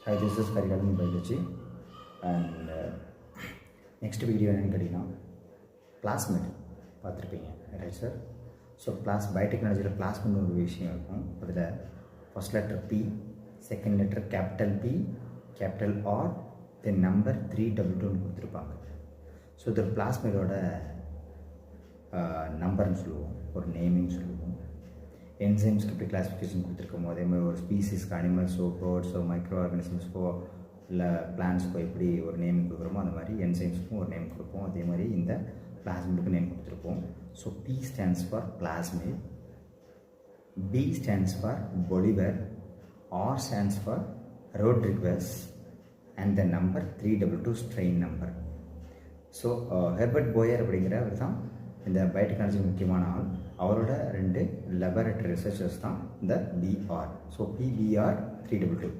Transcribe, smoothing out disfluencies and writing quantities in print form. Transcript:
Hi, this is Karikalan Biology, and next video என்னன்னு கேட்டிங்கன்னா plasmid பார்த்துருப்பீங்க ரைட் சார். ஸோ பயோடெக்னாலஜியில் பிளாஸ்மிட்னு ஒரு விஷயம் இருக்கும். அதில் first letter P, second letter capital P, capital R, then number 322 கொடுத்துருப்பாங்க. ஸோ இது பிளாஸ்மிடோட நம்பர்னு சொல்லுவோம், ஒரு நேமிங் சொல்லுவோம். என்சைம்ஸ்க்கு எப்படி கிளாஸிஃபிகேஷன் கொடுத்துருக்கோமோ அதே மாதிரி ஒரு ஸ்பீசிஸ்க்கு அனிமல்ஸோ பேர்ட்ஸோ மைக்ரோ ஆர்கானிசம்ஸ்க்கோ இல்லை பிளான்ட்ஸ்க்கோ எப்படி ஒரு நேம் கொடுக்குறோமோ அந்த மாதிரி என்சைம்ஸ்க்கும் ஒரு நேம் கொடுப்போம். அதே மாதிரி இந்த பிளாஸ்மிடுக்கு நேம் கொடுத்துருப்போம். So P stands for plasmid, P stands for Bolivar, R stands for Rodriguez and the number 322 strain number. So Herbert Boyer அப்படிங்கிறவர் தான் இந்த பயோடெக்னாலஜி முக்கியமான ஆள். அவரோட 2 லெபரட்டரி ரிசர்ச்சர்ஸ் தான் இந்த பிஆர். So PBR 322.